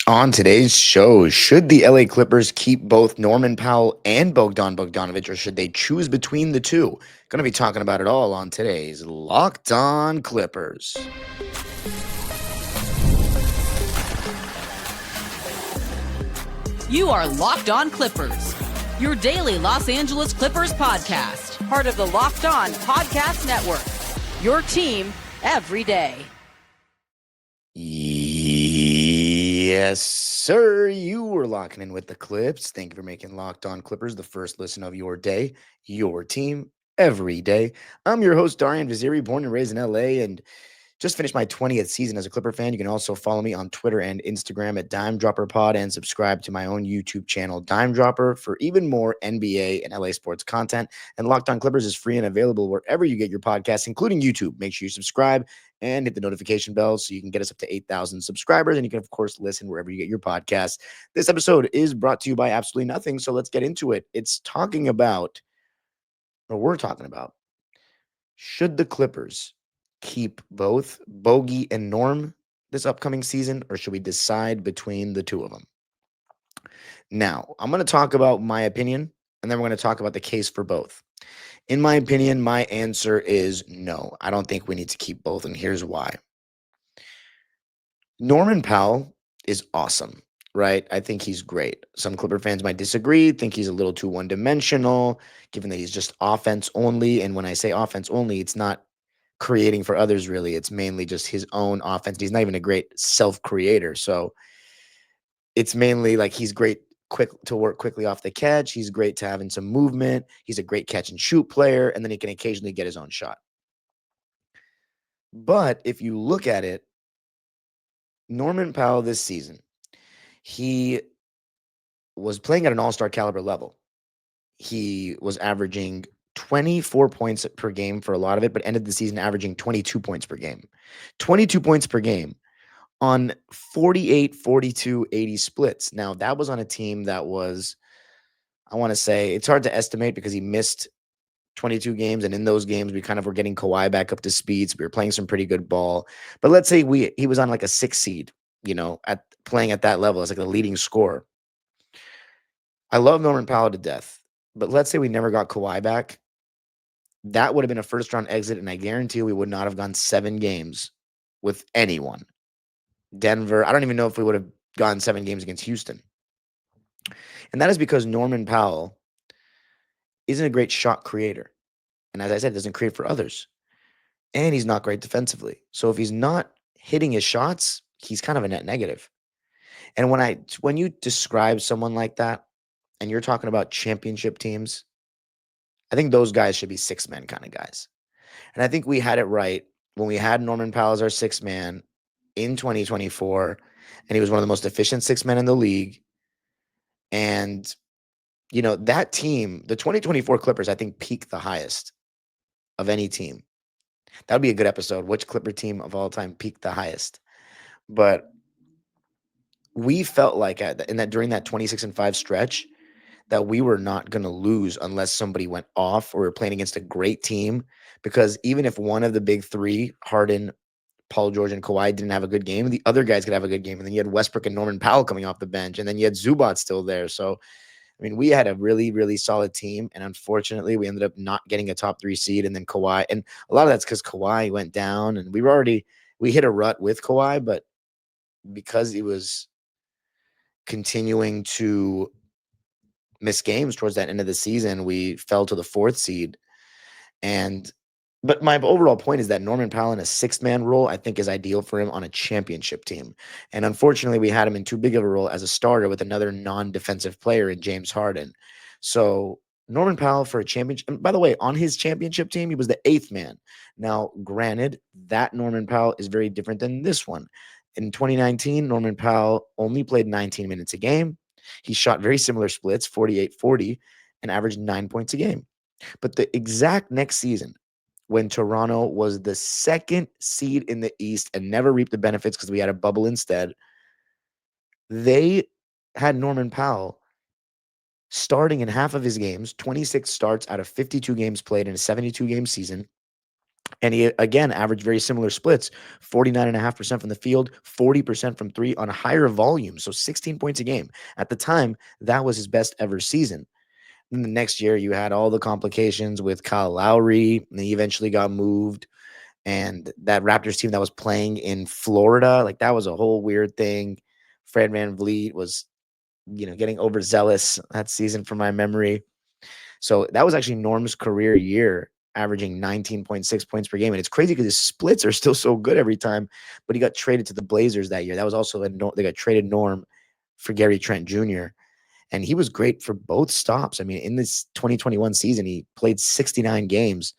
On today's show, should the LA Clippers keep both Norman Powell and Bogdan Bogdanovich, or should they choose between the two? Going to be talking about it all on today's Locked On Clippers. You are Locked On Clippers, your daily Los Angeles Clippers podcast, part of the Locked On Podcast Network, your team every day. Yes, sir. You were locking in with the Clips. Thank you for making Locked On Clippers the first listen of your day, your team, every day. I'm your host, Darian Vaziri, born and raised in LA, and just finished my 20th season as a Clipper fan. You can also follow me on Twitter and Instagram at Dime Dropper Pod and subscribe to my own YouTube channel, Dime Dropper, for even more NBA and LA sports content. And Locked On Clippers is free and available wherever you get your podcasts, including YouTube. Make sure you subscribe and hit the notification bell so you can get us up to 8,000 subscribers. And you can, of course, listen wherever you get your podcasts. This episode is brought to you by absolutely nothing. So let's get into it. We're talking about, should the Clippers keep both Bogi and Norm this upcoming season, or should we decide between the two of them? Now, I'm going to talk about my opinion, and then we're going to talk about the case for both. In my opinion, my answer is no. I don't think we need to keep both, and here's why. Norman Powell is awesome, right? I think he's great. Some Clipper fans might disagree, think he's a little too one-dimensional, given that he's just offense only. And when I say offense only, it's not creating for others, really. It's mainly just his own offense. He's not even a great self-creator. So it's mainly like he's great quick to work quickly off the catch. He's great to having some movement. He's a great catch and shoot player, and then he can occasionally get his own shot. But if you look at it, Norman Powell this season, he was playing at an all-star caliber level. He was averaging 24 points per game for a lot of it, but ended the season averaging 22 points per game. 22 points per game on 48, 42, 80 splits. Now, that was on a team that was, I want to say, it's hard to estimate because he missed 22 games, and in those games, we kind of were getting Kawhi back up to speed, so we were playing some pretty good ball. But let's say he was on like a 6 seed, at playing at that level as like a leading scorer. I love Norman Powell to death, but let's say we never got Kawhi back. That would have been a first-round exit, and I guarantee we would not have gone 7 games with anyone. Denver, I don't even know if we would have gone 7 games against Houston. And that is because Norman Powell isn't a great shot creator. And as I said, doesn't create for others. And he's not great defensively. So if he's not hitting his shots, he's kind of a net negative. And when you describe someone like that, and you're talking about championship teams, I think those guys should be 6-man kind of guys. And I think we had it right when we had Norman Powell as our 6-man in 2024, and he was one of the most efficient 6-men in the league. And, that team, the 2024 Clippers, I think peaked the highest of any team. That would be a good episode. Which Clipper team of all time peaked the highest? But we felt like during that 26-5 stretch that we were not going to lose unless somebody went off or we were playing against a great team. Because even if one of the big three, Harden, Paul George, and Kawhi, didn't have a good game, the other guys could have a good game. And then you had Westbrook and Norman Powell coming off the bench, and then you had Zubac still there. So, we had a really, really solid team. And unfortunately, we ended up not getting a top 3 seed. And then Kawhi, and a lot of that's because Kawhi went down, and we hit a rut with Kawhi, but because he was continuing to miss games towards that end of the season, we fell to the 4th seed. But my overall point is that Norman Powell in a 6-man role, I think, is ideal for him on a championship team. And unfortunately, we had him in too big of a role as a starter with another non-defensive player in James Harden. So Norman Powell for a championship. And by the way, on his championship team, he was the 8th man. Now, granted, that Norman Powell is very different than this one. In 2019, Norman Powell only played 19 minutes a game. He shot very similar splits, 48-40, and averaged 9 points a game. But the exact next season, when Toronto was the 2nd seed in the East and never reaped the benefits because we had a bubble instead, they had Norman Powell starting in half of his games, 26 starts out of 52 games played in a 72-game season, And he, again, averaged very similar splits, 49.5% from the field, 40% from three on a higher volume. So 16 points a game. At the time, that was his best ever season. And the next year, you had all the complications with Kyle Lowry, and he eventually got moved. And that Raptors team that was playing in Florida, like that was a whole weird thing. Fred VanVleet was, getting overzealous that season from my memory. So that was actually Norm's career year, averaging 19.6 points per game. And it's crazy because his splits are still so good every time, but he got traded to the Blazers that year. That was also they got traded Norm for Gary Trent Jr. And he was great for both stops. I mean, in this 2021 season, he played 69 games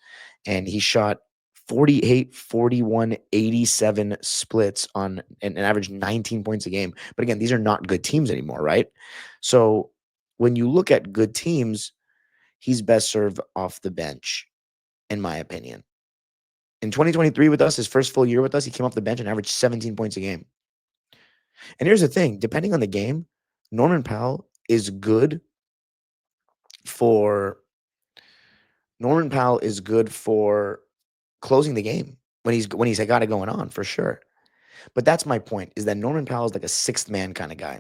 and he shot 48, 41, 87 splits on an average 19 points a game. But again, these are not good teams anymore, right? So when you look at good teams, he's best served off the bench, in my opinion. In 2023 with us, his first full year with us, he came off the bench and averaged 17 points a game. And here's the thing, depending on the game, Norman Powell is good for closing the game when he's got it going on, for sure. But that's my point, is that Norman Powell is like a sixth man kind of guy.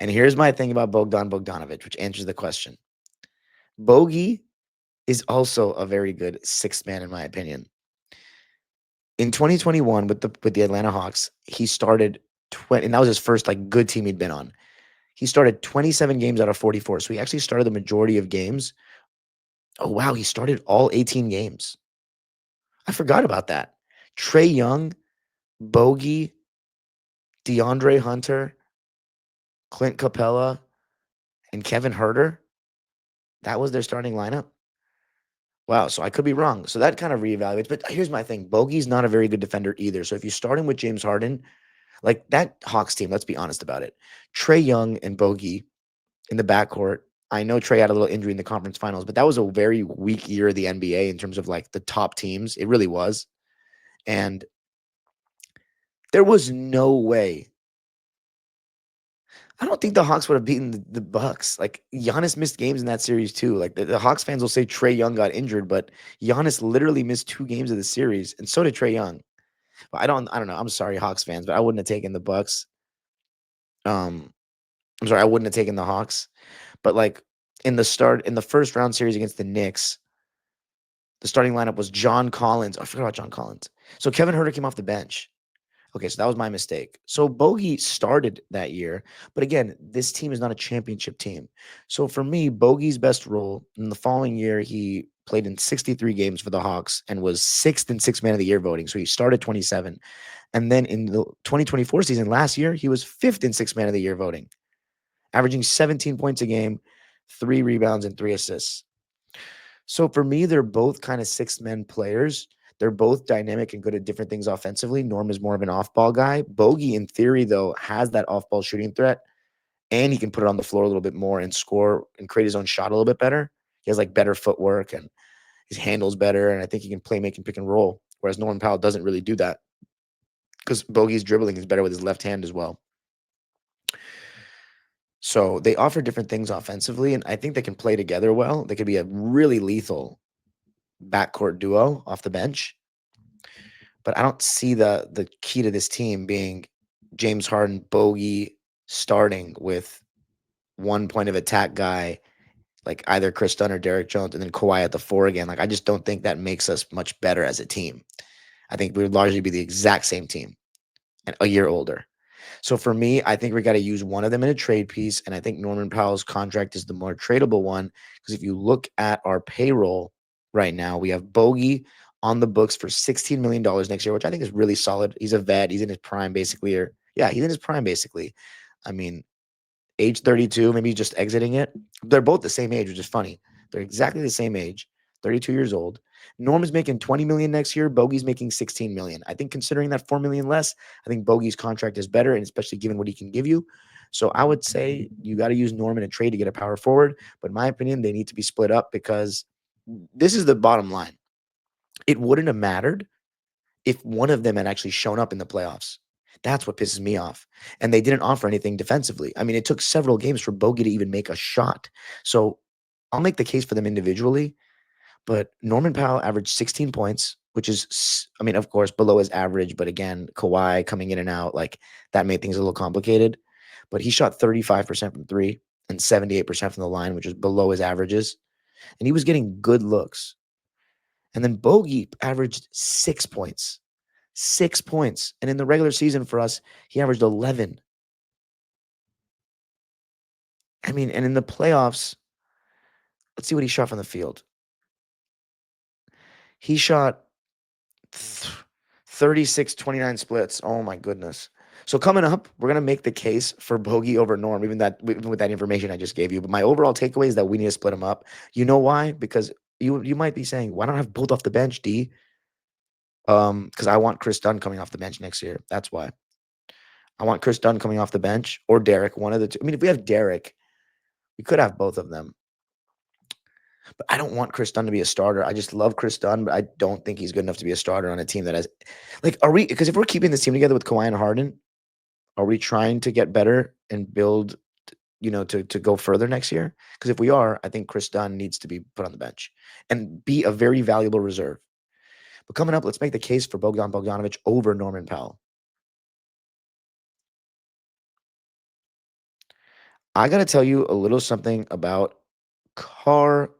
And here's my thing about Bogdan Bogdanovich, which answers the question. Bogi is also a very good sixth man, in my opinion. In 2021 with the Atlanta Hawks, he started 20, and that was his first like good team he'd been on. He started 27 games out of 44. So he actually started the majority of games. Oh, wow. He started all 18 games. I forgot about that. Trae Young, Bogi, DeAndre Hunter, Clint Capella, and Kevin Huerter. That was their starting lineup. Wow. So I could be wrong. So that kind of reevaluates. But here's my thing. Bogi's not a very good defender either. So if you start him with James Harden, like that Hawks team, let's be honest about it. Trae Young and Bogi in the backcourt. I know Trae had a little injury in the conference finals, but that was a very weak year of the NBA in terms of like the top teams. It really was. And there was no way. I don't think the Hawks would have beaten the Bucks. Like Giannis missed games in that series too. Like the Hawks fans will say Trae Young got injured, but Giannis literally missed 2 games of the series, and so did Trae Young. But I don't know. I'm sorry, Hawks fans, but I wouldn't have taken the Bucks. I'm sorry, I wouldn't have taken the Hawks. But like in the first round series against the Knicks, the starting lineup was John Collins. I forgot about John Collins. So Kevin Huerter came off the bench. Okay, so that was my mistake. So Bogi started that year, but again, this team is not a championship team. So for me, Bogi's best role in the following year, he played in 63 games for the Hawks and was 6th in Sixth Man of the Year voting. So he started 27. And then in the 2024 season, last year, he was 5th in Sixth Man of the Year voting, averaging 17 points a game, 3 rebounds, and 3 assists. So for me, they're both kind of sixth men players. They're both dynamic and good at different things offensively. Norm is more of an off-ball guy. Bogi, in theory, though, has that off-ball shooting threat, and he can put it on the floor a little bit more and score and create his own shot a little bit better. He has like better footwork and his handles better, and I think he can play, make, and pick and roll, whereas Norman Powell doesn't really do that because Bogi's dribbling is better with his left hand as well. So they offer different things offensively, and I think they can play together well. They could be a really lethal backcourt duo off the bench. But I don't see the key to this team being James Harden, Bogi starting with 1 point of attack guy, like either Chris Dunn or Derek Jones, and then Kawhi at the 4 again. Like I just don't think that makes us much better as a team. I think we would largely be the exact same team and a year older. So for me, I think we got to use one of them in a trade piece. And I think Norman Powell's contract is the more tradable one. Because if you look at our payroll right now, we have Bogi on the books for $16 million next year, which I think is really solid. He's a vet. He's in his prime, basically. He's in his prime, basically. I mean, age 32, maybe just exiting it. They're both the same age, which is funny. They're exactly the same age, 32 years old. Norm is making $20 million next year. Bogi's making $16 million. I think considering that $4 million less, I think Bogi's contract is better, and especially given what he can give you. So I would say you got to use Norm in a trade to get a power forward. But in my opinion, they need to be split up because this is the bottom line. It wouldn't have mattered if one of them had actually shown up in the playoffs. That's what pisses me off. And they didn't offer anything defensively. I mean, it took several games for Bogi to even make a shot. So I'll make the case for them individually. But Norman Powell averaged 16 points, which is, I mean, of course, below his average. But again, Kawhi coming in and out, like that made things a little complicated. But he shot 35% from three and 78% from the line, which is below his averages. And he was getting good looks. And then Bogi averaged 6 points. 6 points. And in the regular season for us, he averaged 11. I mean, and in the playoffs, let's see what he shot from the field. He shot 36, 29 splits. Oh my goodness. So coming up, we're going to make the case for Bogi over Norm, even with that information I just gave you. But my overall takeaway is that we need to split them up. You know why? Because you might be saying, why don't I have both off the bench, D? Because I want Chris Dunn coming off the bench next year. That's why. I want Chris Dunn coming off the bench or Derek, one of the two. I mean, if we have Derek, we could have both of them. But I don't want Chris Dunn to be a starter. I just love Chris Dunn, but I don't think he's good enough to be a starter on a team that has, like, are we? Because if we're keeping this team together with Kawhi and Harden, are we trying to get better and build, to go further next year? Because if we are, I think Chris Dunn needs to be put on the bench and be a very valuable reserve. But coming up, let's make the case for Bogdan Bogdanovich over Norman Powell. I got to tell you a little something about CarGurus.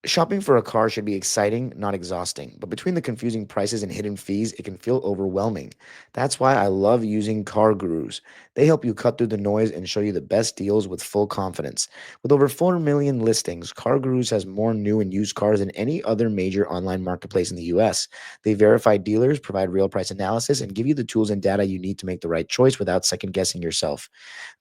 Shopping for a car should be exciting, not exhausting. But between the confusing prices and hidden fees, it can feel overwhelming. That's why I love using CarGurus. They help you cut through the noise and show you the best deals with full confidence. With over 4 million listings, CarGurus has more new and used cars than any other major online marketplace in the US. They verify dealers, provide real price analysis, and give you the tools and data you need to make the right choice without second guessing yourself.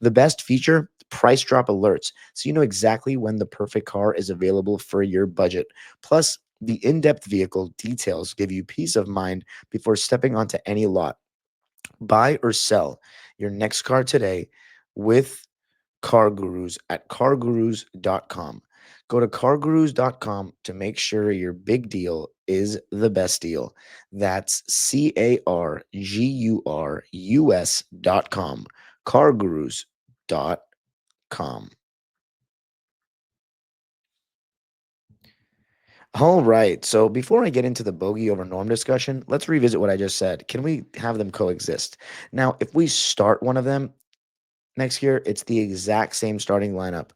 The best feature, price drop alerts, so you know exactly when the perfect car is available for your budget. Plus, the in-depth vehicle details give you peace of mind before stepping onto any lot. Buy or sell your next car today with CarGurus at cargurus.com. Go to cargurus.com to make sure your big deal is the best deal. That's CarGurus.com. cargurus.com. All right. So before I get into the bogey over norm discussion, let's revisit what I just said. Can we have them coexist? Now, if we start one of them next year, it's the exact same starting lineup.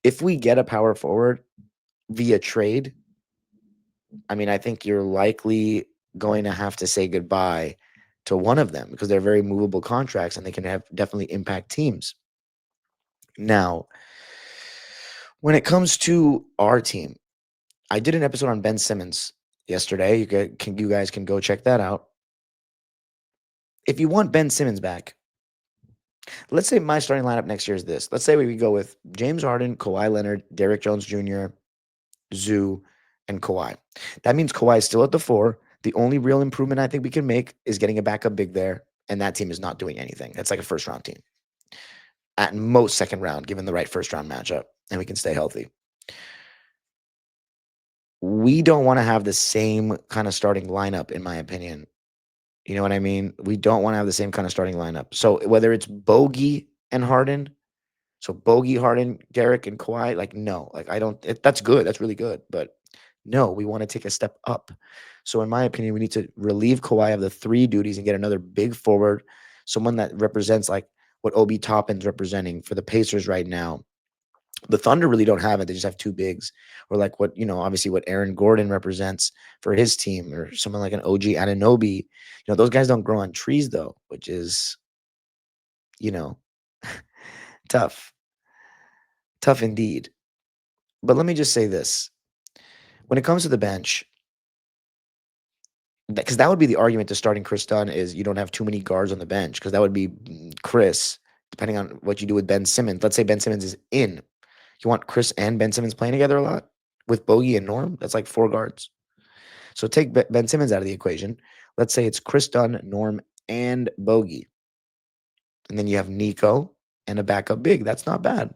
If we get a power forward via trade, I mean, I think you're likely going to have to say goodbye to one of them because they're very movable contracts and they can have definitely impact teams. Now, when it comes to our team, I did an episode on Ben Simmons yesterday. You guys can go check that out. If you want Ben Simmons back, let's say my starting lineup next year is this. Let's say we go with James Harden, Kawhi Leonard, Derrick Jones Jr., Zoo, and Kawhi. That means Kawhi is still at the 4. The only real improvement I think we can make is getting a backup big there, and that team is not doing anything. It's like a first-round team. At most second round, given the right first-round matchup, and we can stay healthy. We don't want to have the same kind of starting lineup, in my opinion. You know what I mean? We don't want to have the same kind of starting lineup. So whether it's Bogi and Harden, so Bogi, Harden, Derrick, and Kawhi, like, no. Like, I don't that's good. That's really good. But no, we want to take a step up. So in my opinion, we need to relieve Kawhi of the 3 duties and get another big forward, someone that represents like what Obi Toppin's representing for the Pacers right now. The Thunder really don't have it. They just have 2 bigs, or like what, obviously what Aaron Gordon represents for his team, or someone like an OG Anunoby. Those guys don't grow on trees though, which is, you know, tough, tough indeed. But let me just say this. When it comes to the bench, because that would be the argument to starting Chris Dunn is you don't have too many guards on the bench, because that would be Chris, depending on what you do with Ben Simmons. Let's say Ben Simmons is in. You want Chris and Ben Simmons playing together a lot with Bogi and Norm? That's like 4 guards. So take Ben Simmons out of the equation. Let's say it's Chris Dunn, Norm, and Bogi. And then you have Nico and a backup big. That's not bad.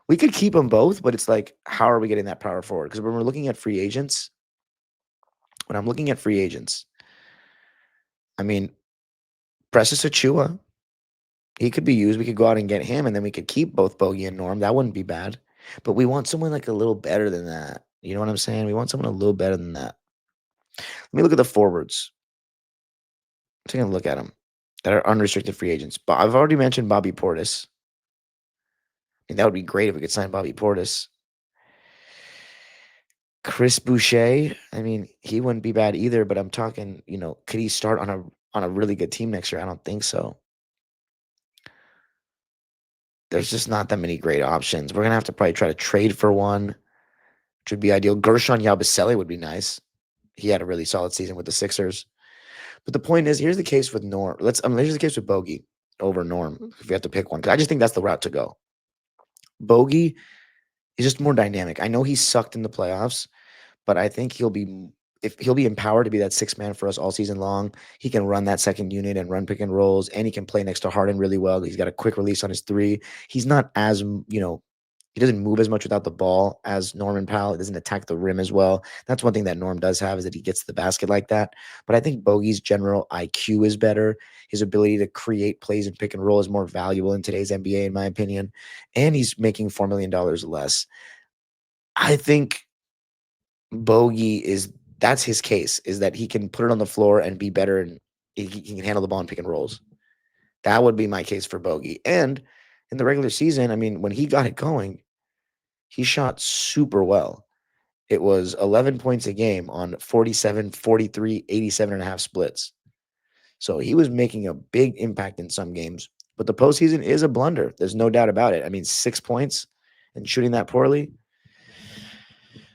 We could keep them both, but it's like, how are we getting that power forward? Because when we're looking at free agents, when I'm looking at free agents, I mean, Precious Achua, he could be used. We could go out and get him, and then we could keep both Bogi and Norm. That wouldn't be bad. But we want someone like a little better than that. You know what I'm saying? We want someone a little better than that. Let me look at the forwards. Taking a look at them that are unrestricted free agents. But I've already mentioned Bobby Portis. And that would be great if we could sign Bobby Portis. Chris Boucher, I mean, he wouldn't be bad either, but I'm talking, could he start on a really good team next year? I don't think so. There's just not that many great options. We're gonna have to probably try to trade for one, which would be ideal. Gershon Yabusele would be nice. He had a really solid season with the Sixers. But the point is, here's the case with Norm. Here's the case with Bogi over Norm. If you have to pick one, because I just think that's the route to go. Bogi is just more dynamic. I know he sucked in the playoffs, but I think he'll be empowered to be that sixth man for us all season long. He can run that second unit and run pick and rolls, and he can play next to Harden really well. He's got a quick release on his three. He's not as, he doesn't move as much without the ball as Norman Powell. He doesn't attack the rim as well. That's one thing that Norm does have, is that he gets to the basket like that. But I think Bogey's general IQ is better. His ability to create plays and pick and roll is more valuable in today's NBA, in my opinion. And he's making $4 million less. I think that's his case, is that he can put it on the floor and be better, and he can handle the ball and pick and rolls. That would be my case for Bogi. And in the regular season, I mean, when he got it going, he shot super well. It was 11 points a game on 47, 43, 87 and a half splits. So he was making a big impact in some games. But the postseason is a blunder. There's no doubt about it. I mean, 6 points and shooting that poorly.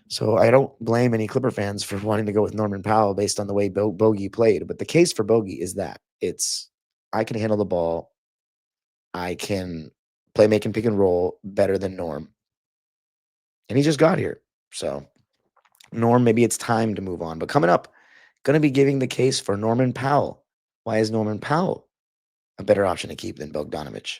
So I don't blame any Clipper fans for wanting to go with Norman Powell based on the way Bogi played. But the case for Bogi is that I can handle the ball. I can play, make, and pick and roll better than Norm. And he just got here. So Norm, maybe it's time to move on. But coming up, going to be giving the case for Norman Powell. Why is Norman Powell a better option to keep than Bogdanovich?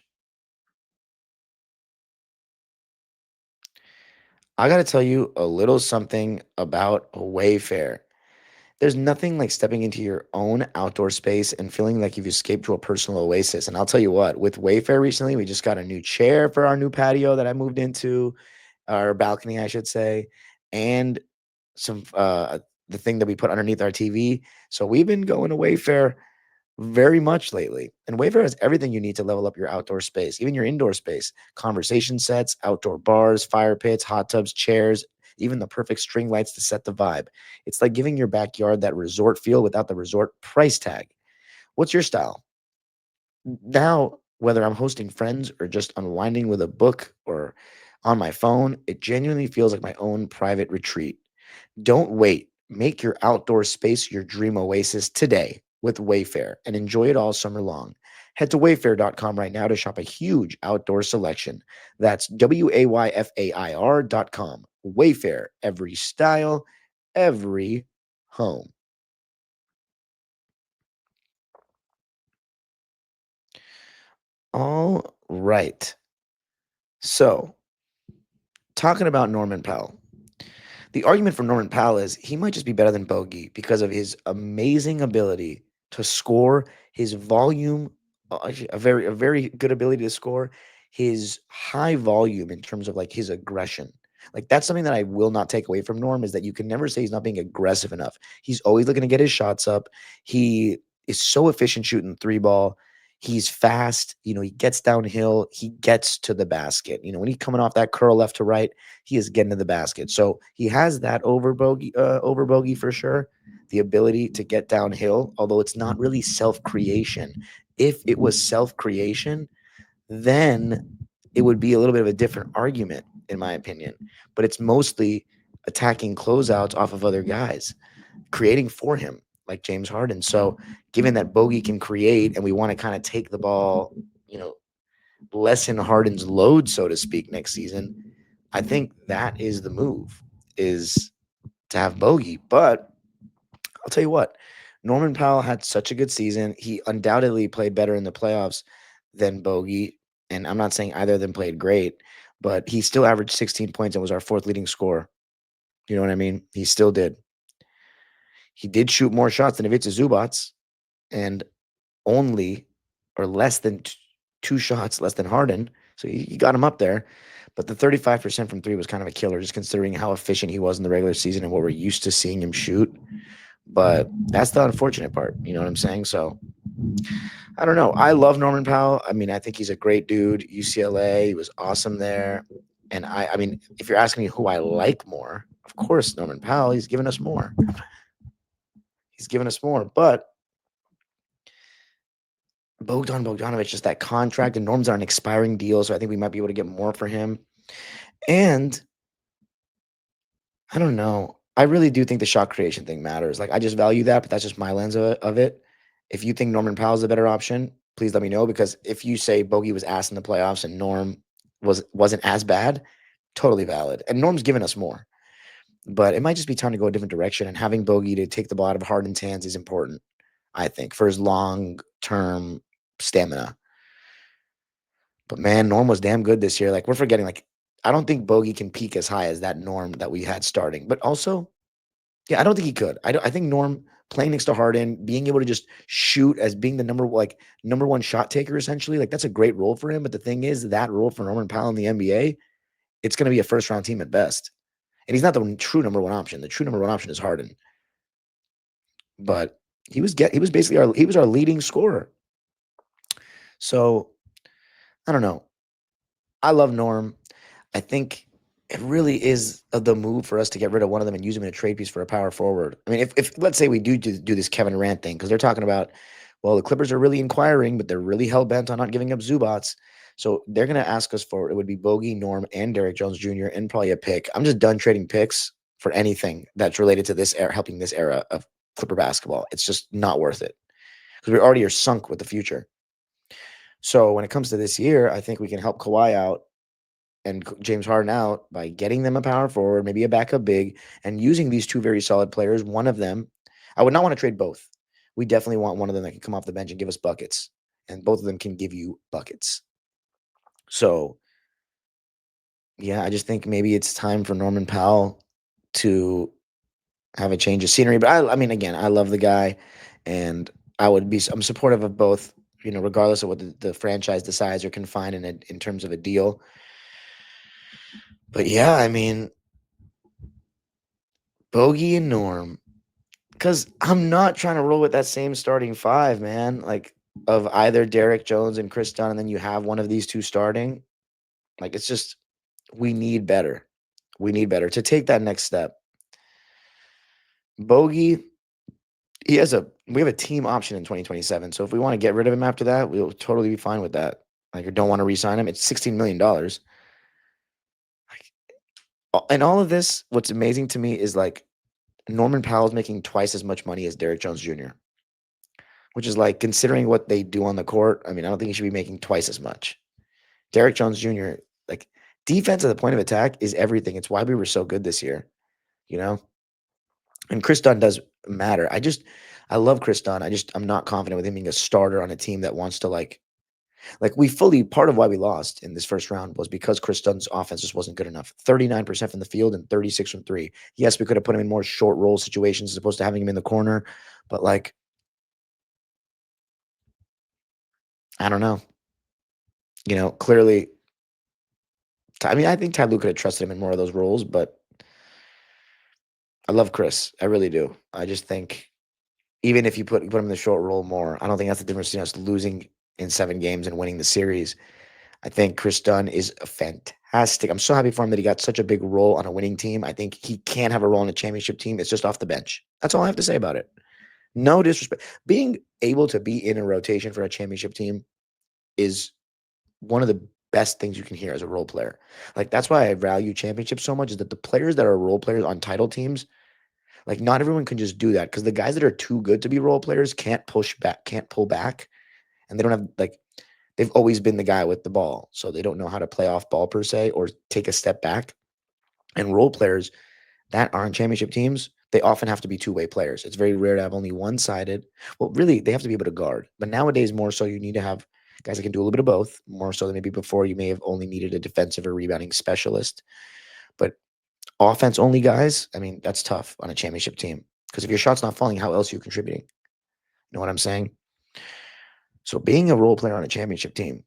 I got to tell you a little something about Wayfair. There's nothing like stepping into your own outdoor space and feeling like you've escaped to a personal oasis. And I'll tell you what, with Wayfair recently, we just got a new chair for our new patio that I moved into, our balcony, I should say, and some the thing that we put underneath our TV. So we've been going to Wayfair very much lately. And Wayfair has everything you need to level up your outdoor space, even your indoor space. Conversation sets, outdoor bars, fire pits, hot tubs, chairs, even the perfect string lights to set the vibe. It's like giving your backyard that resort feel without the resort price tag. What's your style? Now, whether I'm hosting friends or just unwinding with a book or on my phone, it genuinely feels like my own private retreat. Don't wait. Make your outdoor space your dream oasis today with Wayfair and enjoy it all summer long. Head to wayfair.com right now to shop a huge outdoor selection. That's WAYFAIR.com. Wayfair, every style, every home. All right. So, talking about Norman Powell. The argument for Norman Powell is he might just be better than Bogey because of his amazing ability to score, his volume, a very good ability to score, his high volume in terms of like his aggression. Like that's something that I will not take away from Norm, is that you can never say he's not being aggressive enough. He's always looking to get his shots up. He is so efficient shooting three ball. He's fast. He gets downhill. He gets to the basket. When he's coming off that curl left to right, he is getting to the basket. So he has that over Bogey for sure. The ability to get downhill, although it's not really self-creation. If it was self-creation, then it would be a little bit of a different argument, in my opinion. But it's mostly attacking closeouts off of other guys, creating for him, like James Harden. So given that Bogey can create and we want to kind of take the ball, lessen Harden's load, so to speak, next season, I think that is the move, is to have Bogey. But I'll tell you what, Norman Powell had such a good season. He undoubtedly played better in the playoffs than Bogey. And I'm not saying either of them played great, but he still averaged 16 points and was our fourth leading scorer. You know what I mean? He still did. He did shoot more shots than Ivica Zubac, and only or less than two shots less than Harden. So he got him up there. But the 35% from three was kind of a killer, just considering how efficient he was in the regular season and what we're used to seeing him shoot. But that's the unfortunate part. You know what I'm saying? So I don't know. I love Norman Powell. I mean, I think he's a great dude. UCLA, he was awesome there. And I mean, if you're asking me who I like more, of course, Norman Powell. He's given us more. He's given us more. But Bogdan Bogdanovich, just that contract, and Norm's on an expiring deal, so I think we might be able to get more for him. And I don't know. I really do think the shot creation thing matters. Like, I just value that, but that's just my lens of it. If you think Norman Powell's a better option, please let me know. Because if you say Bogi was ass in the playoffs and Norm wasn't as bad, totally valid. And Norm's given us more. But it might just be time to go a different direction. And having Bogi to take the ball out of Harden's hands is important, I think, for his long-term stamina. But man, Norm was damn good this year. Like, we're forgetting, like, I don't think Bogi can peak as high as that Norm that we had starting. But also, yeah, I don't think he could. I think Norm playing next to Harden, being able to just shoot as being the number one shot taker, essentially, like, that's a great role for him. But the thing is, that role for Norman Powell in the NBA, it's going to be a first round team at best. And he's not the true number one option. The true number one option is Harden. But he was basically our leading scorer. So I don't know. I love Norm. I think it really is the move for us to get rid of one of them and use him in a trade piece for a power forward. I mean, if let's say we do this Kevin Durant thing, because they're talking about, well, the Clippers are really inquiring, but they're really hell bent on not giving up Zubats. So they're going to ask us for, it would be Bogi, Norm, and Derrick Jones Jr., and probably a pick. I'm just done trading picks for anything that's related to this era, helping this era of Clipper basketball. It's just not worth it because we already are sunk with the future. So when it comes to this year, I think we can help Kawhi out and James Harden out by getting them a power forward, maybe a backup big, and using these two very solid players. One of them, I would not want to trade both. We definitely want one of them that can come off the bench and give us buckets, and both of them can give you buckets. So, yeah, I just think maybe it's time for Norman Powell to have a change of scenery. But I mean, again, I love the guy, and I'm supportive of both, regardless of what the franchise decides or can find in terms of a deal. But yeah, I mean, Bogi and Norm, because I'm not trying to roll with that same starting five, man. Like, of either Derrick Jones and Chris Dunn, and then you have one of these two starting. Like, it's just, we need better. We need better to take that next step. Bogi, we have a team option in 2027. So if we want to get rid of him after that, we'll totally be fine with that. Like, or don't want to re-sign him. It's $16 million. And all of this, what's amazing to me is, like, Norman Powell's making twice as much money as Derrick Jones Jr., which is, like, considering what they do on the court, I mean, I don't think he should be making twice as much. Derrick Jones Jr., like, defense at the point of attack is everything. It's why we were so good this year, And Chris Dunn does matter. I love Chris Dunn. I'm not confident with him being a starter on a team that wants to, like part of why we lost in this first round was because Chris Dunn's offense just wasn't good enough. 39% from the field and 36 from three. Yes, we could have put him in more short roll situations as opposed to having him in the corner, but, like, I don't know. Clearly, I mean, I think Ty Lue could have trusted him in more of those roles, but I love Chris. I really do. I just think even if you put him in the short roll more, I don't think that's the difference between us losing in 7 games and winning the series. I think Chris Dunn is fantastic. I'm so happy for him that he got such a big role on a winning team. I think he can have a role in a championship team. It's just off the bench. That's all I have to say about it. No disrespect. Being able to be in a rotation for a championship team is one of the best things you can hear as a role player. Like, that's why I value championships so much, is that the players that are role players on title teams, like, not everyone can just do that, because the guys that are too good to be role players can't pull back, and they don't have, like, they've always been the guy with the ball, so they don't know how to play off ball per se or take a step back. And role players that are on championship teams, they often have to be two-way players. It's very rare to have only one-sided. Well, really, they have to be able to guard. But nowadays, more so, you need to have guys that can do a little bit of both, more so than maybe before. You may have only needed a defensive or rebounding specialist. But offense-only guys, I mean, that's tough on a championship team, because if your shot's not falling, how else are you contributing? You know what I'm saying? So being a role player on a championship team,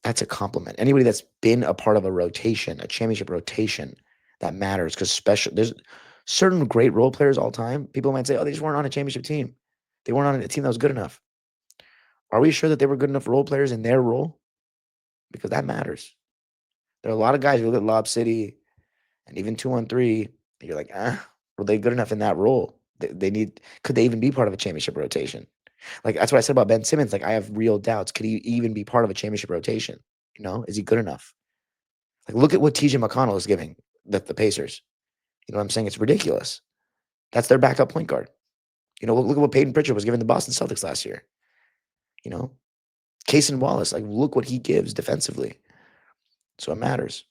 That's a compliment. Anybody that's been a part of a rotation, a championship rotation, that matters because there's certain great role players all time. People might say, oh, they just weren't on a championship team. They weren't on a team that was good enough. Are we sure that they were good enough role players in their role? Because that matters. There are a lot of guys who look at Lob City and even 2-on-3, and you're like, were they good enough in that role? Could they even be part of a championship rotation? Like, that's what I said about Ben Simmons. Like, I have real doubts. Could he even be part of a championship rotation? Is he good enough? Like, look at what TJ McConnell is giving the Pacers. You know what I'm saying? It's ridiculous. That's their backup point guard. Look at what Peyton Pritchard was giving the Boston Celtics last year. Cason Wallace, like, look what he gives defensively. So it matters.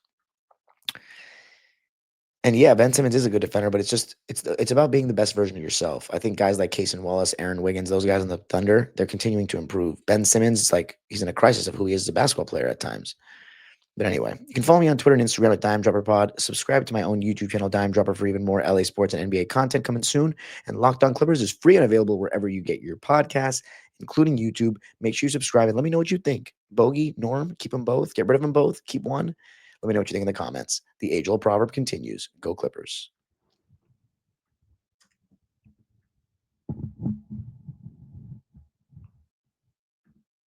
And yeah, Ben Simmons is a good defender, but it's about being the best version of yourself. I think guys like Cason Wallace, Aaron Wiggins, those guys on the Thunder, they're continuing to improve. Ben Simmons, he's in a crisis of who he is as a basketball player at times. But anyway, you can follow me on Twitter and Instagram at Dime Dropper Pod. Subscribe to my own YouTube channel, Dime Dropper, for even more LA sports and NBA content coming soon. And Locked On Clippers is free and available wherever you get your podcasts, including YouTube. Make sure you subscribe and let me know what you think. Bogi, Norm, keep them both. Get rid of them both. Keep one. Let me know what you think in the comments. The age-old proverb continues. Go Clippers.